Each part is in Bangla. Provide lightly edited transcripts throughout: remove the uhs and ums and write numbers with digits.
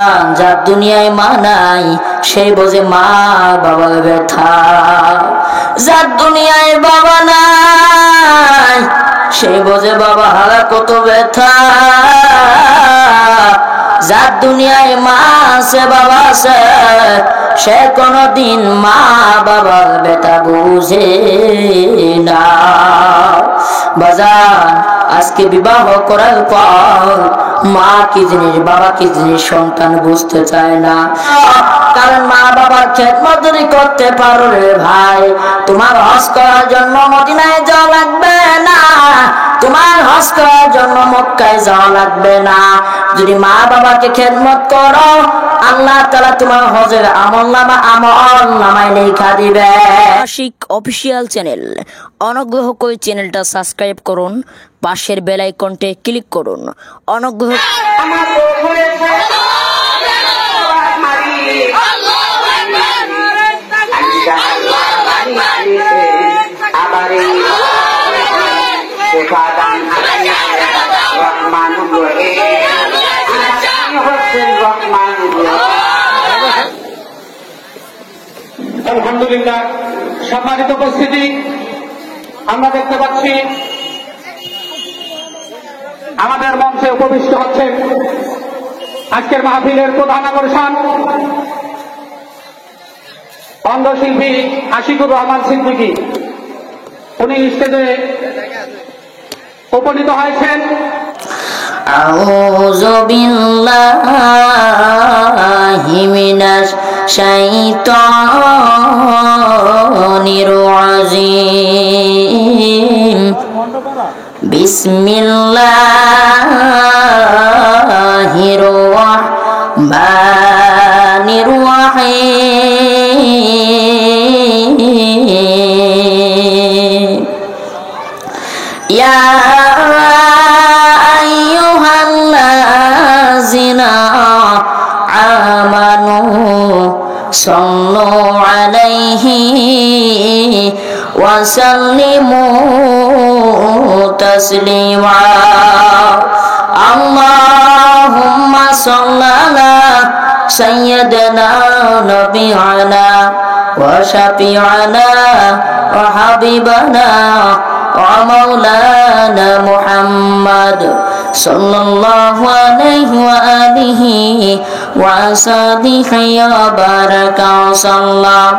যার দুনিয়ায় মা নাই সেই বোঝে মা বাবার ব্যথা। যার দুনিয়ায় বাবা নাই সেই বোঝে বাবা হারা কত ব্যথা। যার দুনিয়ায় মা আছে বাবা আছে সে কোনদিন মা বাবার ব্যথা বুঝে না। বাজার আজকে বিবাহ করার পর মা কি জিনিস বাবা কি জিনিস সন্তান বুঝতে চায় না। কারণ মা বাবার খেদমত করতে পারো রে ভাই, তোমার হজ করার জন্য মদিনায় যাওয়া লাগবে না, তোমার হজ করার জন্য মক্কায় যাওয়া লাগবে না। যদি মা বাবাকে খেদমত করো আল্লাহ তাআলা তোমার হজের আমলনামায় লেখা দিবে। আশিক অফিসিয়াল চ্যানেল, অনুগ্রহ করে চ্যানেলটা সাবস্ক্রাইব করুন, পাশের বেল আইকনটি ক্লিক করুন। অনুগ্রহ আলহামদুলিল্লাহ। সম্মানিত উপস্থিতি, আমরা দেখতে পাচ্ছি আমাদের মঞ্চে উপবিষ্ট হচ্ছেন আজকের মাহফিলের প্রধান আকর্ষণ অঙ্গশিল্পী আশিকুর রহমান সিদ্দিকী। উনি স্টেজে উপনীত হয়েছেন। আউযু বিল্লাহি মিনাশ শাইতানির রাজিম। বিসমিল্লাহির রাহমানির রাহিম। ইয়া আইয়ুহাল্লাযিনা আমানু সাল্লু আলাইহি ওয়া সাল্লিমু তাসলিমা। আল্লাহুম্মা সাল্লি আলা সাইয়্যিদিনা নাবিয়িনা ওয়া শাফি'িনা ওয়া হাবিবানা ওয়া মাওলানা মুহাম্মদ সাল্লাল্লাহু আলাইহি ওয়া আলিহি ওয়া সাহবিহি ওয়া বারাকা ওয়া সাল্লাম।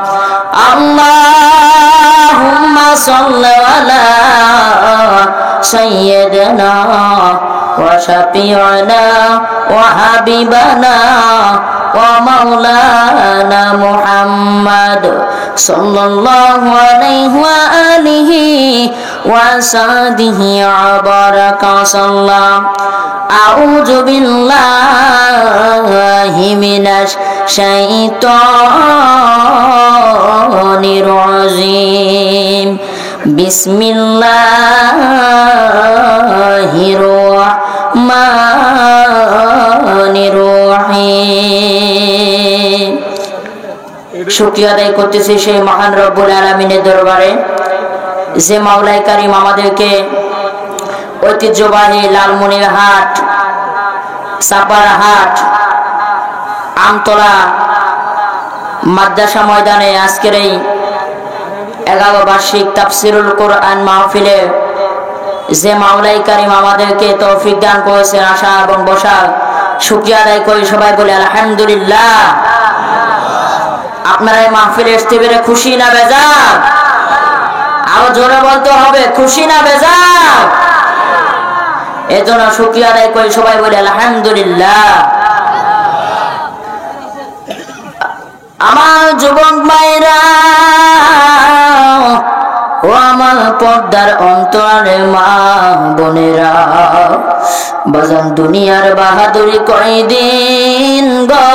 আল্লাহুম্মা সাল্লি আলা সাইয়্যিদিনা ওয়া শাফি'িনা ওয়া হাবিবানা ওয়া মাওলানা মুহাম্মদ সাল্লাল্লাহু আলাইহি ওয়া আলিহি ওয়া সাহবিহি ওয়া বারাকা ওয়া সাল্লাম। আউযু বিল্লাহি মিনাশ শাইতানির রাজিম। বিসমিল্লাহির রাহমানির রাহিম। শুকরিয়া আদায় করতেছি সেই মহান রব্বুল আলামিনের দরবারে যে মাওলায়ে কারীম আমাদেরকে ঐতিহ্যবাহী লালমনিরহাট, সাপারহাট, আমতলা মাদ্রাসা ময়দানে আজকের এই 11 বার্ষিক তাফসিরুল কোরআন মাহফিলে যে মাওলায়ে কারীম আমাদেরকে তৌফিক দান করেছেন আসা এবং বসার, শুকরিয়া আদায় করি। সবাই বলে আলহামদুলিল্লাহ। আপনারা এই মাহফিলে আসতে পেরে খুশি না বেজার? আরো জোরে বলতে হবে, খুশি না বেজার? এজন্য শুকরিয়া আদায় করি। সবাই বলে আলহামদুলিল্লাহ। আমার যুবক ভাইরা ও আমার পর্দার অন্তরে মা বোনেরা, বাজান দুনিয়ার বাহাদুরি কয়দিন গো,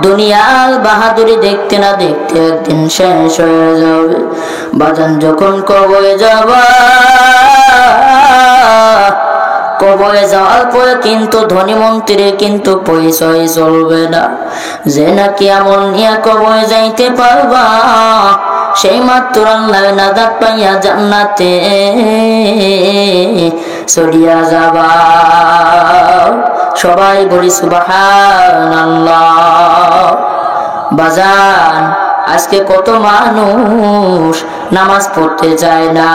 দুনিয়ার বাহাদুরি দেখতে না দেখতে একদিন শেষ হয়ে যাবে। বাজান যখন কবরে যাবা, কবরে যাওয়ার পরে কিন্তু ধনী মন্ত্রীর কিন্তু পরিচয় চলবে না। যে নাকি আমল নিয়ে কবরে যাইতে পারবা সেই মাত্র আল্লাহ নাজাত পাইয়া জান্নাতে চলিয়া যাবা। সবাই বলি সুবহানাল্লাহ। বাজান, আজকে কত মানুষ নামাজ পড়তে যায় না,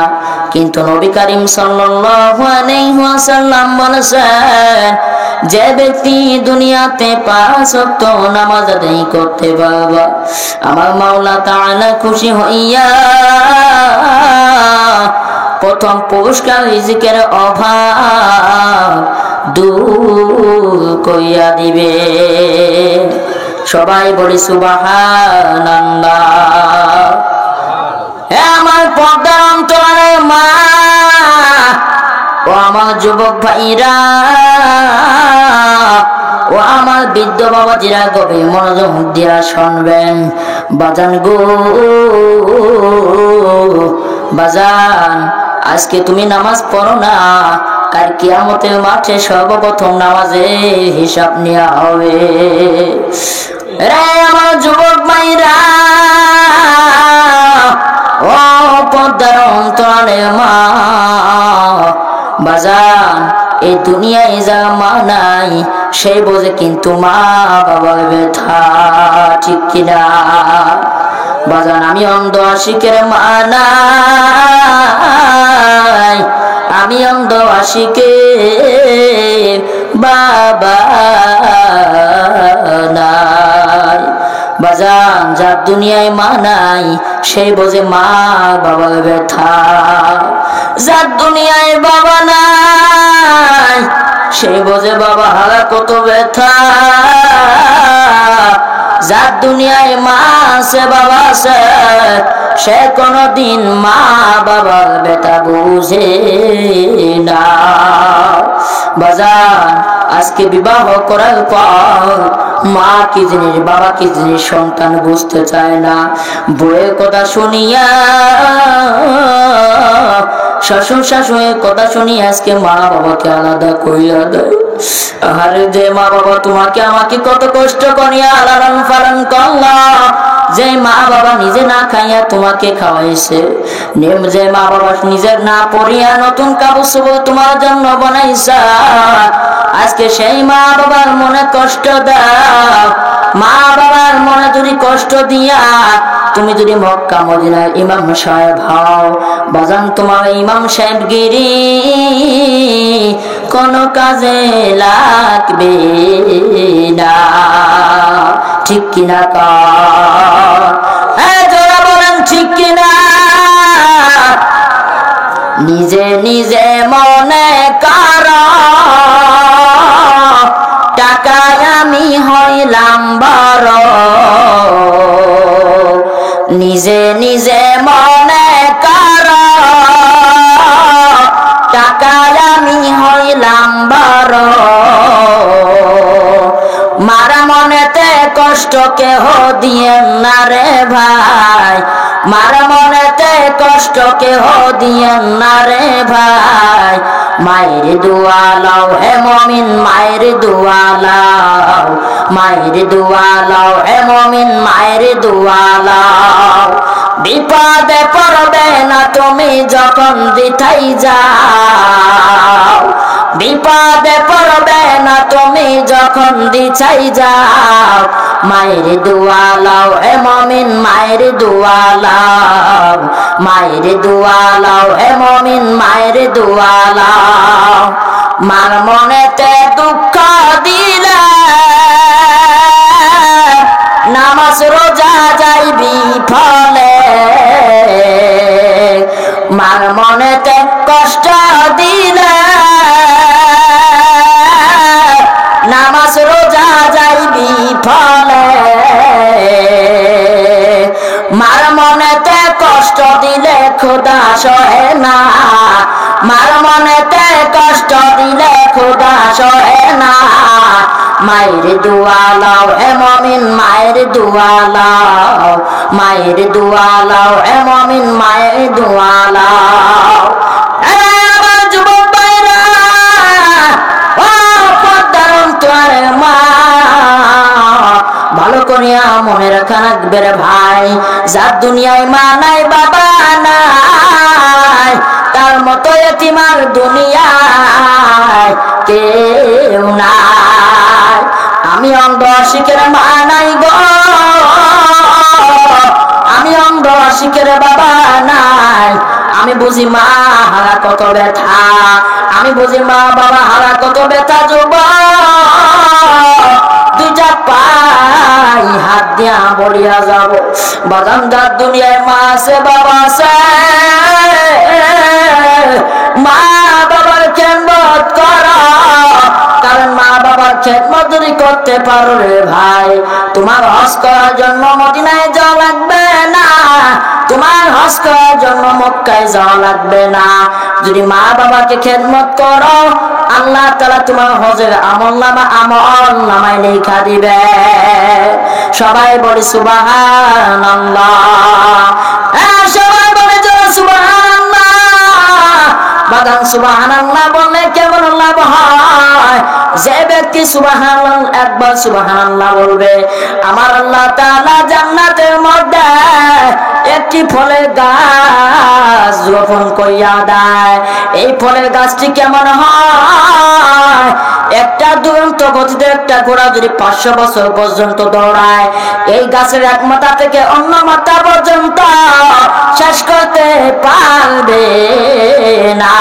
কিন্তু নবী করিম সাল্লাল্লাহু আলাইহি ওয়াসাল্লাম বলেছেন, যে ব্যক্তি দুনিয়াতে 5 ওয়াক্ত নামাজ আদায় করতে পারবে, আমার মাওলা তাআলা খুশি হইয়া প্রথম পুরস্কার রিজিকের অভাব দূর কইরা দিবে। সবাই বলি সুবহানাল্লাহ। হে আমার পর্দার অন্তরের মা ও আমার যুবক ভাইরা ও আমার বৃদ্ধ বাবাজিরা, গভীর মনোযোগ দিয়া শুনবেন। বাজান গো, বাজান, আজকে তুমি নামাজ পড়ো না, কাল কিয়ামতের মাঠে সর্বপ্রথম নামাজের হিসাব নেওয়া হবে। রে আমার যুবক ভাইরা ও পর্দার অন্তরের মা, বাজান, এই দুনিয়ায় যা মা নাই সেই বোঝে কিন্তু মা বাবার ব্যথা, ঠিক কিনা বাজান? আমি অন্ধ আশিকের মা নাই, আমি অন্ধ আশিকের বাবা নাই। বাজান, যার দুনিয়ায় মা নাই সেই বোঝে মা বাবার ব্যথা, যার দুনিয়ায় বাবা নাই সেই বোঝে বাবা হারা কত ব্যথা, যার দুনিয়ায় মা আছে বাবা আছে সে কোনদিন মা বাবার ব্যথা বুঝে না। বাজান, আজকে বিবাহ করার পর মা কি জিনিস, বাবা কি জিনিস সন্তান বুঝতে চায় না। বউয়ের কথা শুনিয়া, শ্বশুর শাশুড়ির কথা শুনিয়ে আজকে মা বাবাকে আলাদা করিয়া দেয়। আরে যে মা বাবা তোমাকে আমাকে কত কষ্ট করিয়া লালন পালন করলা, যে মা বাবা নিজে না খাইয়া তোমাকে খাওয়াইছে, যে মা বাবা নিজে না পড়িয়া নতুন কাপড় চোপড় তোমার জন্য বানাইছে, আজকে সেই মা বাবার মনে কষ্ট দাও। মা বাবার মনে যদি কষ্ট দিয়া তুমি যদি মক্কা মদিনার ইমাম সাহেব হও, বাজান, তোমার ইমাম সাহেবগিরি কোন কাজে লাগবে না, ঠিক কিনা কর? জোরা বলেন ঠিক কিনা? নিজে নিজে মনে কর টাকায় আমি হইলাম বড়, নিজে নিজে মনে কর টাকায় আমি হইলাম বড়, মারা মনেতে কষ্ট কেহ দিয়েন না রে ভাই, মারা মনেতে কষ্ট কেহ দিয়েন না রে ভাই। মায়ের দোয়া লাও হে মুমিন, মায়ের দোয়া লাও, মায়ের দোয়া লাও হে মুমিন, মায়ের দোয়া লাও। বিপদে পড়বে না তুমি যখন দিথাই যাও, বিপদে পড়বে না তুমি যখন দিছাই যাও। মায়ের দোয়া লাও হে মুমিন, মায়ের দোয়া লাও, মায়ের দোয়া লাও হে মুমিন, মায়ের দোয়া লাও। মার মনেতে দুঃখ দিলে নামাজ রোজা যাইবি ফলে, মার মনেতে কষ্ট দিলে নামাজ রোজা যাইবি ফলে, মার মনেতে কষ্ট দিলে খোদা সহে না, মার মনেতে কষ্ট দিলে খোদা সহে না। মায়ের দোয়া লাও হে মুমিন, মায়ের দোয়া লাও, মায়ের দোয়া লাও হে মুমিন, মায়ের দোয়া লাও। আমার যুবক ভাইরা ও পর্দার অন্তরের মা, ভালো করিয়া মনে রাখা রাখবে রে ভাই, যার দুনিয়ায় মা নাই বাবা নাই তার মতো এতিম আর দুনিয়ায় কেউ নাই। আমি অন্ধ আশিকের মা নাই গো, আমি অন্ধ আশিকের বাবা নাই। আমি বুঝি মা হারা কত ব্যথা, আমি বুঝি মা বাবা হারা কত ব্যথা। যুব দুইটা পাই হাত দিয়া বলিয়া যাব, বাদাম দার দুনিয়ায় মা আছে বাবা আছে, মা বাবার খেদমত করো, কারণ মা বাবার খেদমত যদি করতে পারো রে ভাই, তোমার হজ করার জন্য মদিনায় যাওয়া লাগবে না, তোমার হজ করার জন্য মক্কায় যাওয়া লাগবে না। যদি মা বাবাকে খেদমত করো, আল্লাহ তাআলা তোমার হজের আমল নামায় লেখা দিবে। সবাই বলি সুবহানাল্লাহ, সবাই বলে জোরে সুবহানাল্লাহ। বাদান সুবহানাল্লাহ বললে কেমন লাভ হয়? যে ব্যক্তি সুবহানাল্লাহ একবার সুবহানাল্লাহ বলবে, আমার আল্লাহ তাআলা জান্নাতের মধ্যে একটি ফলের গাছ রোপণ করিয়া দেয়। এই ফলের গাছটি কেমন হয়? একটা দুরন্ত গতিতে একটা ঘোড়া যদি 500 বছর পর্যন্ত দৌড়ায়, এই গাছের এক মাথা থেকে অন্য মাথা পর্যন্ত শেষ করতে পারবে না।